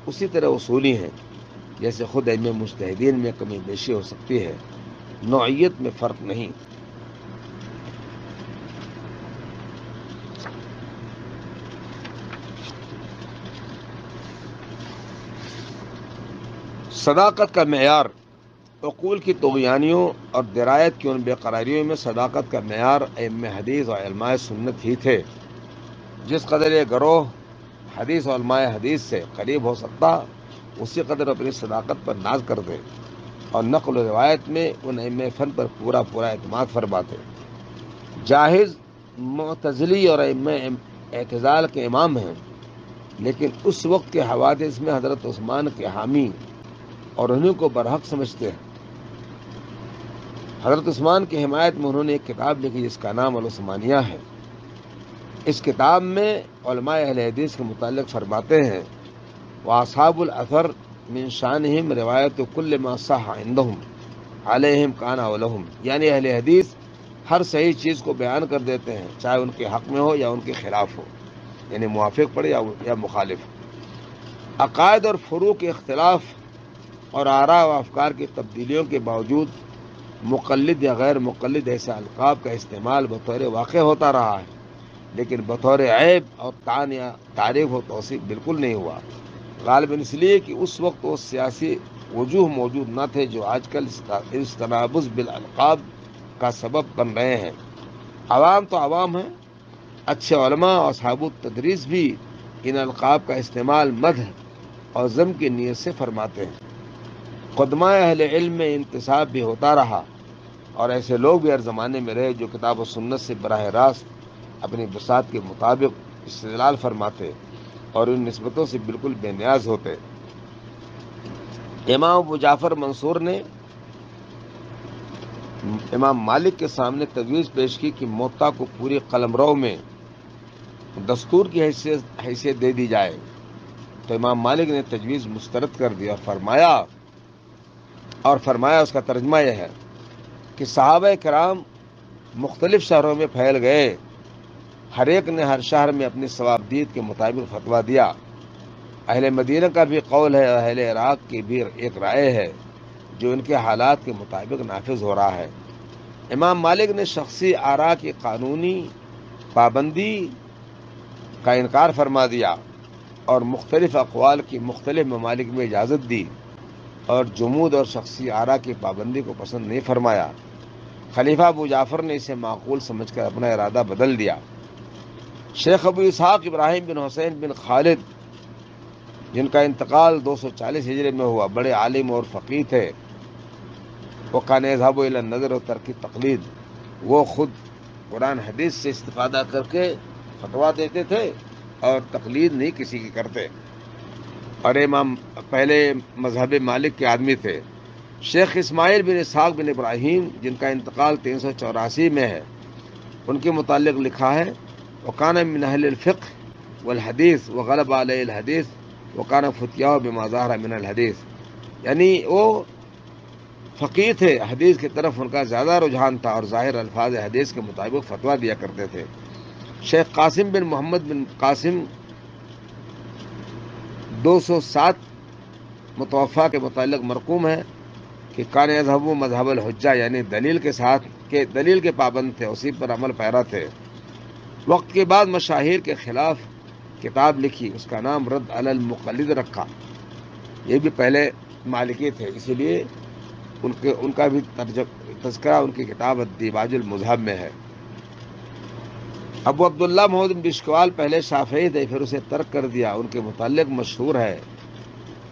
Speaker 3: اسی طرح اصولی ہیں، جیسے خود ائمہ مجتہدین میں کمی بیشی ہو سکتی ہے، نوعیت میں فرق نہیں۔ صداقت کا معیار، عقول کی طغیانیوں اور درایت کی ان بے قراریوں میں صداقت کا معیار ائمہ حدیث اور علماء سنت ہی تھے۔ جس قدر یہ گروہ حدیث اور علماء حدیث سے قریب ہو سکتا، اسی قدر اپنی صداقت پر ناز کرتے اور نقل و روایت میں ان ائمہ فن پر پورا اعتماد فرماتے۔ جاہز معتزلی اور ائمہ اعتزال کے امام ہیں، لیکن اس وقت کے حوادث میں حضرت عثمان کے حامی اور انہیں کو برحق سمجھتے ہیں۔ حضرت عثمان کی حمایت میں انہوں نے ایک کتاب لکھی جس کا نام العثمانیہ ہے۔ اس کتاب میں علماء اہل حدیث کے متعلق فرماتے ہیں، وَأَصْحَابُ الْأَثَرِ مِنْ شَأْنِهِمْ رِوَایَةُ كُلِّ مَا صَحَّ عِنْدَهُمْ عَلَيْهِمْ كَانَ وَلَهُمْ، یعنی اہل حدیث ہر صحیح چیز کو بیان کر دیتے ہیں، چاہے ان کے حق میں ہو یا ان کے خلاف ہو، یعنی موافق پڑے یا مخالف۔ عقائد اور فروع کے اختلاف اور آراء و افکار کی تبدیلیوں کے باوجود مقلد یا غیر مقلد ایسے القاب کا استعمال بطور واقع ہوتا رہا ہے، لیکن بطور عیب اور طعن یا تعریف و توصیف بالکل نہیں ہوا، غالباً اس لیے کہ اس وقت وہ سیاسی وجوہ موجود نہ تھے جو آج کل اس تنابز بالالقاب کا سبب بن رہے ہیں۔ عوام تو عوام ہیں، اچھے علماء اور اصحاب التدریس بھی ان القاب کا استعمال مدح اور ذم کی نیت سے فرماتے ہیں۔ قدماء اہل علم میں انتصاب بھی ہوتا رہا، اور ایسے لوگ بھی ہر زمانے میں رہے جو کتاب و سنت سے براہ راست اپنی بساط کے مطابق استدلال فرماتے اور ان نسبتوں سے بالکل بے نیاز ہوتے۔ امام ابو جعفر منصور نے امام مالک کے سامنے تجویز پیش کی کہ موطا کو پوری قلمرو میں دستور کی حیثیت دے دی جائے، تو امام مالک نے تجویز مسترد کر دی اور فرمایا اس کا ترجمہ یہ ہے کہ صحابہ کرام مختلف شہروں میں پھیل گئے، ہر ایک نے ہر شہر میں اپنی ثوابدید کے مطابق فتویٰ دیا۔ اہل مدینہ کا بھی قول ہے اور اہل عراق کی بھی ایک رائے ہے جو ان کے حالات کے مطابق نافذ ہو رہا ہے۔ امام مالک نے شخصی آراء کی قانونی پابندی کا انکار فرما دیا اور مختلف اقوال کی مختلف ممالک میں اجازت دی، اور جمود اور شخصی آراء کی پابندی کو پسند نہیں فرمایا۔ خلیفہ ابو جعفر نے اسے معقول سمجھ کر اپنا ارادہ بدل دیا۔ شیخ ابو اسحاق ابراہیم بن حسین بن خالد، جن کا انتقال 240 ہجری میں ہوا، بڑے عالم اور فقیہ تھے۔ وہ کان یذهب الی النظر و ترک تقلید، وہ خود قرآن حدیث سے استفادہ کر کے فتویٰ دیتے تھے اور تقلید نہیں کسی کی کرتے، اور امام پہلے مذہب مالک کے آدمی تھے۔ شیخ اسماعیل بن اسحاق بن ابراہیم، جن کا انتقال 384 میں ہے، ان کے متعلق لکھا ہے، وَكَانَ مِنْ أَهْلِ الْفِقْهِ وَالْحَدِيثِ وَغَلَبَ عَلَيْهِ الْحَدِيثِ وَكَانَ فُتْيَاهُ بِمَا ظَهَرَ مِنَ الْحَدِيثِ، یعنی وہ فقیہ تھے، حدیث کی طرف ان کا زیادہ رجحان تھا اور ظاہر الفاظ حدیث کے مطابق فتویٰ دیا کرتے تھے۔ شیخ قاسم بن محمد بن قاسم 207 متوفا کے متعلق مرقوم ہے کہ کان یذهب مذہب الحجہ، یعنی دلیل کے پابند تھے، اسی پر عمل پیرا تھے۔ وقت کے بعد مشاہیر کے خلاف کتاب لکھی، اس کا نام رد علی المقلد رکھا۔ یہ بھی پہلے مالکی تھے، اسی لیے ان کا بھی تذکرہ ان کی کتاب الدیباج المذہب میں ہے۔ ابو عبداللہ محمد بن بشکوال پہلے شافعی تھے، پھر اسے ترک کر دیا۔ ان کے متعلق مشہور ہے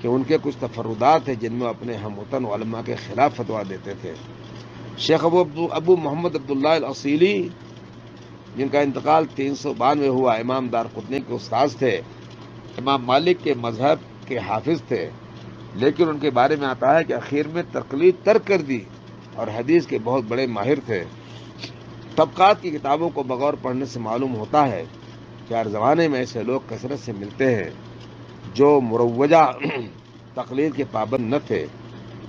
Speaker 3: کہ ان کے کچھ تفردات ہیں جن میں اپنے ہم وطن علماء کے خلاف فتویٰ دیتے تھے۔ شیخ ابو محمد عبداللہ الاصیلی، جن کا انتقال 392 ہوا، امام دارقطنی کے استاذ تھے، امام مالک کے مذہب کے حافظ تھے، لیکن ان کے بارے میں آتا ہے کہ آخر میں تقلید ترک کر دی اور حدیث کے بہت بڑے ماہر تھے۔ طبقات کی کتابوں کو بغور پڑھنے سے معلوم ہوتا ہے کہ ہر زمانے میں ایسے لوگ کثرت سے ملتے ہیں جو مروجہ تقلید کے پابند نہ تھے،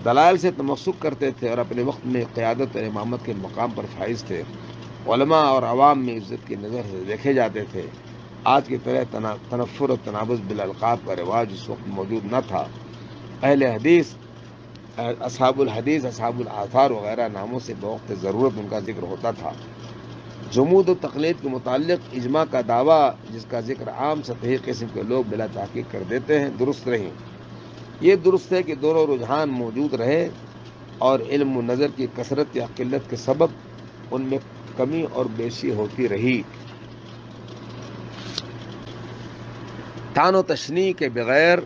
Speaker 3: دلائل سے تمسک کرتے تھے اور اپنے وقت میں قیادت اور امامت کے مقام پر فائز تھے، علماء اور عوام میں عزت کی نظر سے دیکھے جاتے تھے۔ آج کی طرح تنفر اور تنابز بالالقاب کا رواج اس وقت موجود نہ تھا۔ اہل حدیث، اصحاب الحدیث، اصحاب الاثار وغیرہ ناموں سے بوقت ضرورت ان کا ذکر ہوتا تھا۔ جمود و تقلید کے متعلق اجماع کا دعویٰ، جس کا ذکر عام سطحی قسم کے لوگ بلا تحقیق کر دیتے ہیں، درست نہیں۔ یہ درست ہے کہ دونوں رجحان موجود رہے اور علم و نظر کی کثرت یا قلت کے سبب ان میں کمی اور بیشی ہوتی رہی۔ تان و تشنیع کے بغیر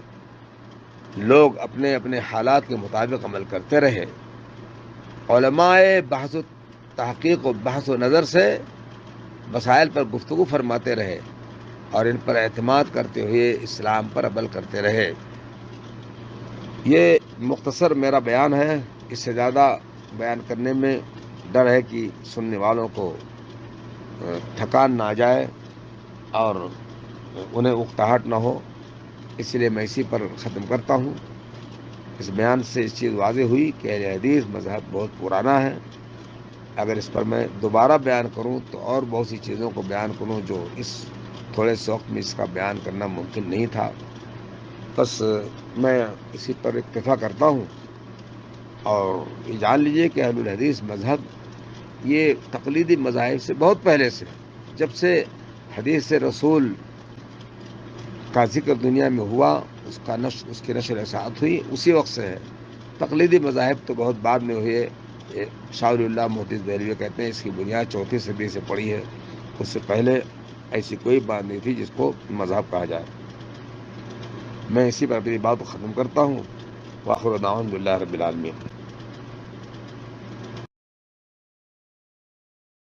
Speaker 3: لوگ اپنے اپنے حالات کے مطابق عمل کرتے رہے۔ علماء بحث و تحقیق و بحث و نظر سے مسائل پر گفتگو فرماتے رہے اور ان پر اعتماد کرتے ہوئے اسلام پر عمل کرتے رہے۔ یہ مختصر میرا بیان ہے، اس سے زیادہ بیان کرنے میں ڈر ہے کہ سننے والوں کو تھکان نہ آ جائے اور انہیں اکتاہٹ نہ ہو، اس لیے میں اسی پر ختم کرتا ہوں۔ اس بیان سے اس چیز واضح ہوئی کہ اہل حدیث مذہب بہت پرانا ہے۔ اگر اس پر میں دوبارہ بیان کروں تو اور بہت سی چیزوں کو بیان کروں جو اس تھوڑے سے وقت میں اس کا بیان کرنا ممکن نہیں تھا۔ بس میں اسی پر اکتفا کرتا ہوں اور یہ جان لیجیے کہ اہل الحدیث مذہب یہ تقلیدی مذاہب سے بہت پہلے سے، جب سے حدیث رسول کا ذکر دنیا میں ہوا، اس کی نشر اشاعت ہوئی، اسی وقت سے ہے۔ تقلیدی مذاہب تو بہت بعد میں ہوئے۔ شاہ ولی اللہ محدث دہلوی کہتے ہیں اس کی بنیاد 4 صدی سے پڑی ہے، اس سے پہلے ایسی کوئی بات نہیں تھی جس کو مذہب کہا جائے۔ میں اسی پر اپنی بات کو ختم کرتا ہوں۔ وآخر دعوانا الحمد للہ رب العالمین۔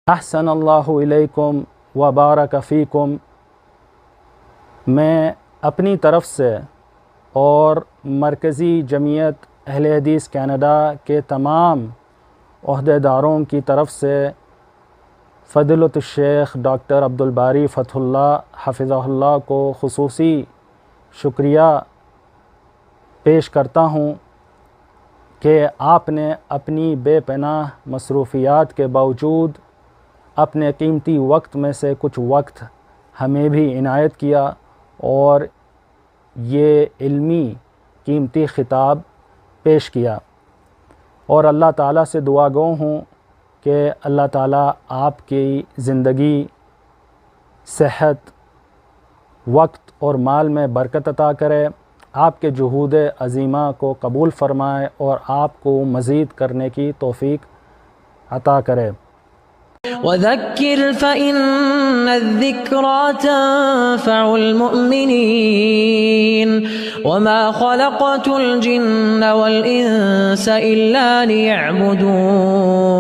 Speaker 2: احسن اللہ علیکم وبارک فیکم۔ میں اپنی طرف سے اور مرکزی جمعیت اہل حدیث کینیڈا کے تمام عہدیداروں کی طرف سے فضیلۃ الشیخ ڈاکٹر عبدالباری فتح اللہ حفظہ اللہ کو خصوصی شکریہ پیش کرتا ہوں کہ آپ نے اپنی بے پناہ مصروفیات کے باوجود اپنے قیمتی وقت میں سے کچھ وقت ہمیں بھی عنایت کیا اور یہ علمی قیمتی خطاب پیش کیا، اور اللہ تعالیٰ سے دعا گو ہوں کہ اللہ تعالیٰ آپ کی زندگی، صحت، وقت اور مال میں برکت عطا کرے، آپ کے جہود عظیمہ کو قبول فرمائے اور آپ کو مزید کرنے کی توفیق عطا کرے۔
Speaker 4: وذكر فإن الذكرى تنفع المؤمنين وما خلقت الجن والإنس إلا ليعبدون